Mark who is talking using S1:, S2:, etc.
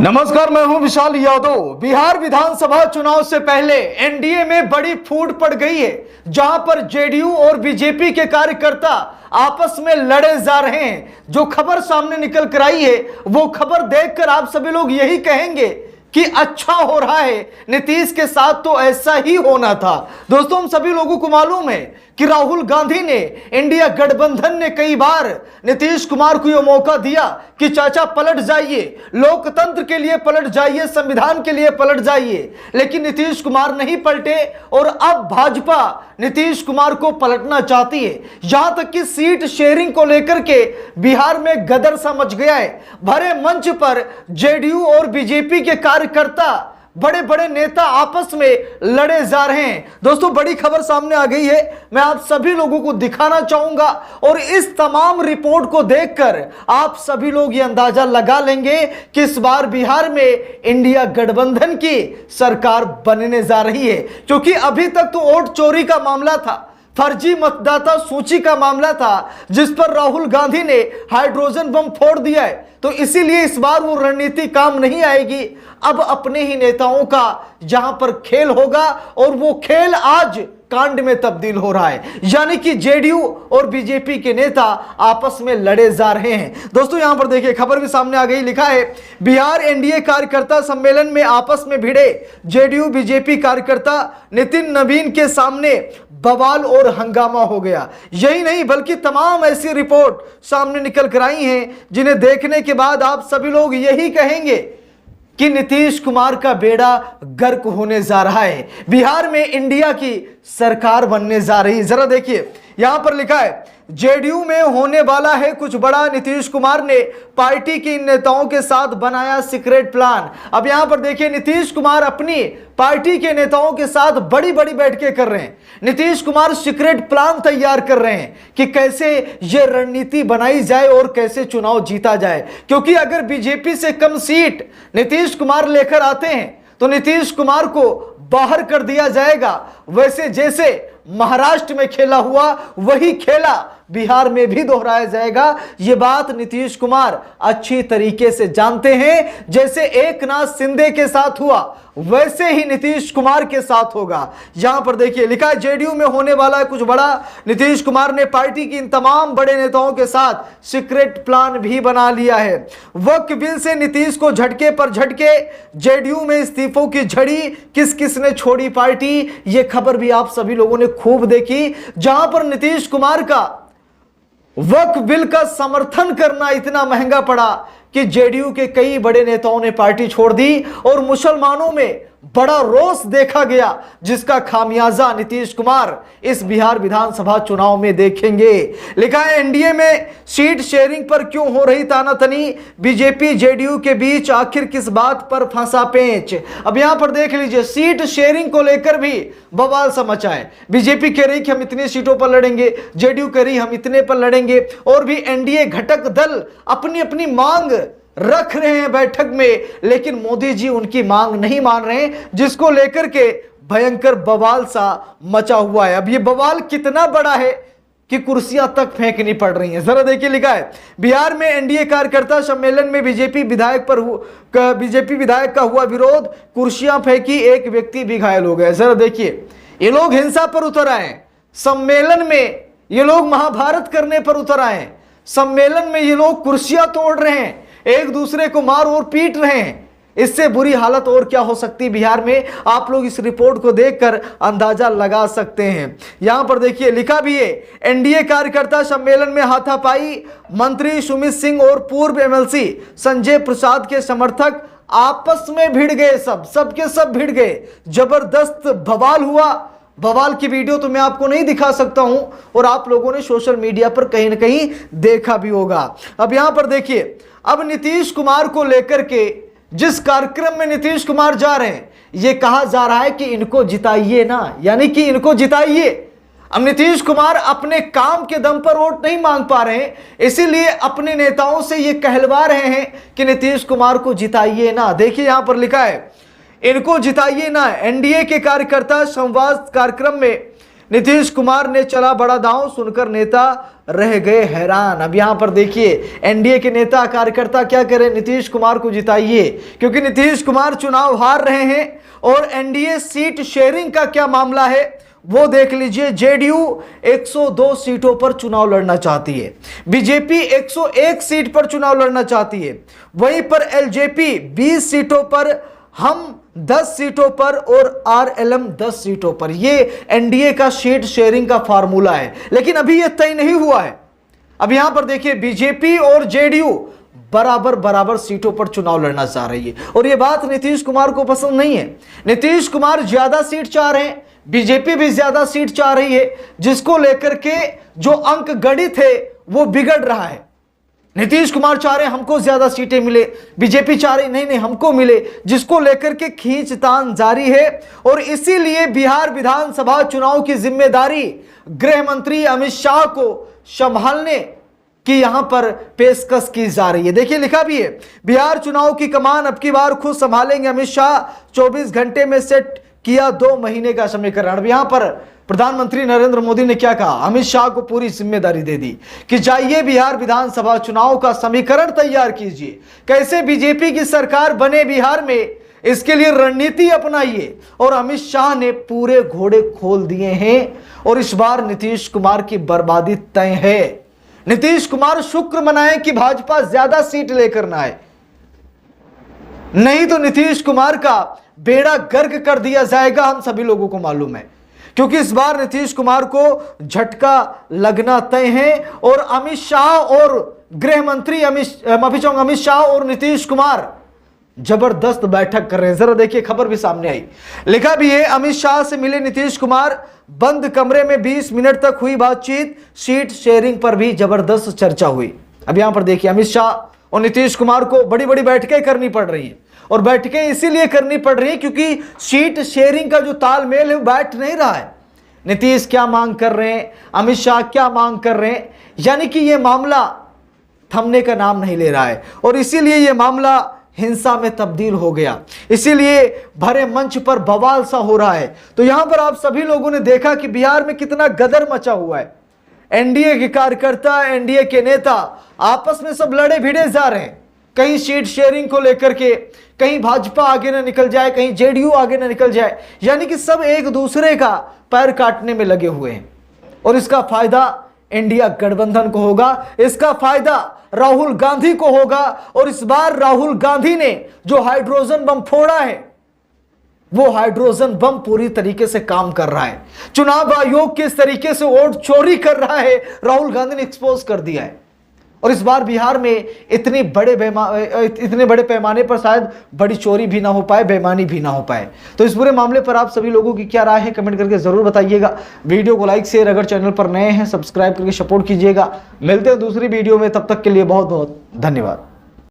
S1: नमस्कार, मैं हूं विशाल यादव। बिहार विधानसभा चुनाव से पहले एनडीए में बड़ी फूट पड़ गई है, जहां पर जेडीयू और बीजेपी के कार्यकर्ता आपस में लड़े जा रहे हैं। जो खबर सामने निकल कर आई है, वो खबर देखकर आप सभी लोग यही कहेंगे कि अच्छा हो रहा है, नीतीश के साथ तो ऐसा ही होना था। दोस्तों, हम सभी लोगों को मालूम है कि राहुल गांधी ने, इंडिया गठबंधन ने कई बार नीतीश कुमार को यह मौका दिया कि चाचा पलट जाइए, लोकतंत्र के लिए पलट जाइए, संविधान के लिए पलट जाइए, लेकिन नीतीश कुमार नहीं पलटे और अब भाजपा नीतीश कुमार को पलटना चाहती है। यहां तक कि सीट शेयरिंग को लेकर के बिहार में गदर सा मच गया है। भरे मंच पर जेडीयू और बीजेपी के कार्यकर्ता, बड़े बड़े नेता आपस में लड़े जा रहे हैं। दोस्तों, बड़ी खबर सामने आ गई है, मैं आप सभी लोगों को दिखाना चाहूंगा और इस तमाम रिपोर्ट को देखकर आप सभी लोग ये अंदाजा लगा लेंगे कि इस बार बिहार में इंडिया गठबंधन की सरकार बनने जा रही है। क्योंकि अभी तक तो वोट चोरी का मामला था, फर्जी मतदाता सूची का मामला था, जिस पर राहुल गांधी ने हाइड्रोजन बम फोड़ दिया है। तो इसीलिए इस बार वो रणनीति काम नहीं आएगी। अब अपने ही नेताओं का जहां पर खेल होगा और वो खेल आज कांड में तब्दील हो रहा है, यानी कि जेडीयू और बीजेपी के नेता आपस में लड़े जा रहे हैं। दोस्तों, यहां पर देखिए, खबर भी सामने आ गई। लिखा है, बिहार एनडीए कार्यकर्ता सम्मेलन में आपस में भिड़े जेडीयू बीजेपी कार्यकर्ता, नितिन नवीन के सामने बवाल और हंगामा हो गया। यही नहीं बल्कि तमाम ऐसी रिपोर्ट सामने निकल कर आई हैं जिन्हें देखने के बाद आप सभी लोग यही कहेंगे कि नीतीश कुमार का बेड़ा गर्क होने जा रहा है, बिहार में इंडिया की सरकार बनने जा रही है। जरा देखिए, यहां पर लिखा है, जेडीयू में होने वाला है कुछ बड़ा, नीतीश कुमार ने पार्टी के इन नेताओं के साथ बनाया सीक्रेट प्लान। अब यहां पर देखिए, नीतीश कुमार अपनी पार्टी के नेताओं के साथ बड़ी बड़ी बैठकें कर रहे हैं। नीतीश कुमार सीक्रेट प्लान तैयार कर रहे हैं कि कैसे यह रणनीति बनाई जाए और कैसे चुनाव जीता जाए। क्योंकि अगर बीजेपी से कम सीट नीतीश कुमार लेकर आते हैं तो नीतीश कुमार को बाहर कर दिया जाएगा। वैसे जैसे महाराष्ट्र में खेला हुआ, वही खेला बिहार में भी दोहराया जाएगा। यह बात नीतीश कुमार अच्छी तरीके से जानते हैं। जैसे एकनाथ शिंदे के साथ हुआ, वैसे ही नीतीश कुमार के साथ होगा। यहां पर देखिए, लिखा है, जेडीयू में होने वाला है कुछ बड़ा, नीतीश कुमार ने पार्टी की इन तमाम बड़े नेताओं के साथ सीक्रेट प्लान भी बना लिया है। वक्फ बिल से नीतीश को झटके पर झटके, जेडीयू में इस्तीफों की झड़ी, किस किस ने छोड़ी पार्टी, यह खबर भी आप सभी लोगों ने खूब देखी। जहां पर नीतीश कुमार का वक्फ बिल का समर्थन करना इतना महंगा पड़ा कि जेडीयू के कई बड़े नेताओं ने पार्टी छोड़ दी और मुसलमानों में बड़ा रोष देखा गया, जिसका खामियाजा नीतीश कुमार इस बिहार विधानसभा चुनाव में देखेंगे। लिखा है, एनडीए में सीट शेयरिंग पर क्यों हो रही तानातनी, बीजेपी जेडीयू के बीच आखिर किस बात पर फंसा पेंच। अब यहां पर देख लीजिए, सीट शेयरिंग को लेकर भी बवाल सा मचा है। बीजेपी कह रही कि हम इतनी सीटों पर लड़ेंगे, जेडीयू कह रही हम इतने पर लड़ेंगे, और भी एनडीए घटक दल अपनी अपनी मांग रख रहे हैं बैठक में, लेकिन मोदी जी उनकी मांग नहीं मान रहे हैं, जिसको लेकर के भयंकर बवाल सा मचा हुआ है। अब ये बवाल कितना बड़ा है कि कुर्सियां तक फेंकनी पड़ रही हैं। जरा देखिए, लिखा है, बिहार में एनडीए कार्यकर्ता सम्मेलन में बीजेपी विधायक का हुआ विरोध, कुर्सियां फेंकी, एक व्यक्ति भी घायल हो गया। जरा देखिए, ये लोग हिंसा पर उतर आए, सम्मेलन में ये लोग महाभारत करने पर उतर आए, सम्मेलन में ये लोग कुर्सियां तोड़ रहे हैं, एक दूसरे को मार और पीट रहे हैं। इससे बुरी हालत और क्या हो सकती बिहार में, आप लोग इस रिपोर्ट को देखकर अंदाजा लगा सकते हैं। यहां पर देखिए, लिखा भी है, एनडीए कार्यकर्ता सम्मेलन में हाथापाई, मंत्री सुमित सिंह और पूर्व एमएलसी संजय प्रसाद के समर्थक आपस में भिड़ गए, सबके सब भिड़ गए, जबरदस्त बवाल हुआ। बवाल की वीडियो तो मैं आपको नहीं दिखा सकता हूं और आप लोगों ने सोशल मीडिया पर कहीं ना कहीं देखा भी होगा। अब यहां पर देखिए, अब नीतीश कुमार को लेकर के जिस कार्यक्रम में नीतीश कुमार जा रहे हैं, यह कहा जा रहा है कि इनको जिताइए ना, यानी कि इनको जिताइए। अब नीतीश कुमार अपने काम के दम पर वोट नहीं मांग पा रहे हैं, इसीलिए अपने नेताओं से यह कहलवा रहे हैं कि नीतीश कुमार को जिताइए ना। देखिए, यहां पर लिखा है, इनको जिताइए ना। एनडीए के कार्यकर्ता संवाद कार्यक्रम में नीतीश कुमार ने चला बड़ा दांव, सुनकर नेता रह गए हैरान। अब यहां पर देखिए एनडीए के नेता कार्यकर्ता क्या करें, नीतीश कुमार को जिताइए, क्योंकि नीतीश कुमार चुनाव हार रहे हैं। और एनडीए सीट शेयरिंग का क्या मामला है वो देख लीजिए। जेडीयू 102 सीटों पर चुनाव लड़ना चाहती है, बीजेपी 101 सीट पर चुनाव लड़ना चाहती है, वहीं पर एलजेपी 20 सीटों पर, हम 10 सीटों पर और आरएलएम 10 सीटों पर। ये एनडीए का सीट शेयरिंग का फार्मूला है, लेकिन अभी यह तय नहीं हुआ है। अब यहां पर देखिए बीजेपी और जेडीयू बराबर बराबर सीटों पर चुनाव लड़ना चाह रही है, और यह बात नीतीश कुमार को पसंद नहीं है। नीतीश कुमार ज्यादा सीट चाह रहे हैं, बीजेपी भी ज्यादा सीट चाह रही है, जिसको लेकर के जो अंक गणित है वो बिगड़ रहा है। नीतीश कुमार चाह रहे हैं हमको ज्यादा सीटें मिले, बीजेपी चाह रही नहीं हमको मिले, जिसको लेकर के खींचतान जारी है। और इसीलिए बिहार विधानसभा चुनाव की जिम्मेदारी गृह मंत्री अमित शाह को संभालने की यहां पर पेशकश की जा रही है। देखिए लिखा भी है, बिहार चुनाव की कमान अब की बार खुद संभालेंगे अमित शाह, 24 घंटे में सेट किया 2 महीने का समीकरण। अब यहां पर प्रधानमंत्री नरेंद्र मोदी ने क्या कहा, अमित शाह को पूरी जिम्मेदारी दे दी कि जाइए बिहार विधानसभा चुनाव का समीकरण तैयार कीजिए, कैसे बीजेपी की सरकार बने बिहार में, इसके लिए रणनीति अपनाइए। और अमित शाह ने पूरे घोड़े खोल दिए हैं, और इस बार नीतीश कुमार की बर्बादी तय है। नीतीश कुमार शुक्र मनाएं कि भाजपा ज्यादा सीट लेकर ना आए, नहीं तो नीतीश कुमार का बेड़ा गर्क कर दिया जाएगा, हम सभी लोगों को मालूम है। क्योंकि इस बार नीतीश कुमार को झटका लगना तय है। और अमित शाह और गृह मंत्री अमित शाह और नीतीश कुमार जबरदस्त बैठक कर रहे हैं। जरा देखिए खबर भी सामने आई, लिखा भी है अमित शाह से मिले नीतीश कुमार, बंद कमरे में 20 मिनट तक हुई बातचीत, सीट शेयरिंग पर भी जबरदस्त चर्चा हुई। अब यहां पर देखिए अमित शाह और नीतीश कुमार को बड़ी बड़ी बैठकें करनी पड़ रही हैं, और बैठकें इसीलिए करनी पड़ रही है क्योंकि सीट शेयरिंग का जो तालमेल है वो बैठ नहीं रहा है। नीतीश क्या मांग कर रहे हैं, अमित शाह क्या मांग कर रहे हैं, यानी कि यह मामला थमने का नाम नहीं ले रहा है, और इसीलिए यह मामला हिंसा में तब्दील हो गया, इसीलिए भरे मंच पर बवाल सा हो रहा है। तो यहां पर आप सभी लोगों ने देखा कि बिहार में कितना गदर मचा हुआ है। एनडीए के कार्यकर्ता, एनडीए के नेता आपस में सब लड़े भिड़े जा रहे हैं, कहीं सीट शेयरिंग को लेकर के, कहीं भाजपा आगे ना निकल जाए, कहीं जेडीयू आगे ना निकल जाए, यानी कि सब एक दूसरे का पैर काटने में लगे हुए हैं। और इसका फायदा इंडिया गठबंधन को होगा, इसका फायदा राहुल गांधी को होगा। और इस बार राहुल गांधी ने जो हाइड्रोजन बम फोड़ा है, वो हाइड्रोजन बम पूरी तरीके से काम कर रहा है। चुनाव आयोग किस तरीके से वोट चोरी कर रहा है, राहुल गांधी ने एक्सपोज कर दिया है। और इस बार बिहार में इतने बड़े पैमाने पर शायद बड़ी चोरी भी ना हो पाए, बेईमानी भी ना हो पाए। तो इस पूरे मामले पर आप सभी लोगों की क्या राय है, कमेंट करके जरूर बताइएगा। वीडियो को लाइक शेयर, अगर चैनल पर नए हैं सब्सक्राइब करके सपोर्ट कीजिएगा। मिलते हैं दूसरी वीडियो में, तब तक के लिए बहुत बहुत धन्यवाद।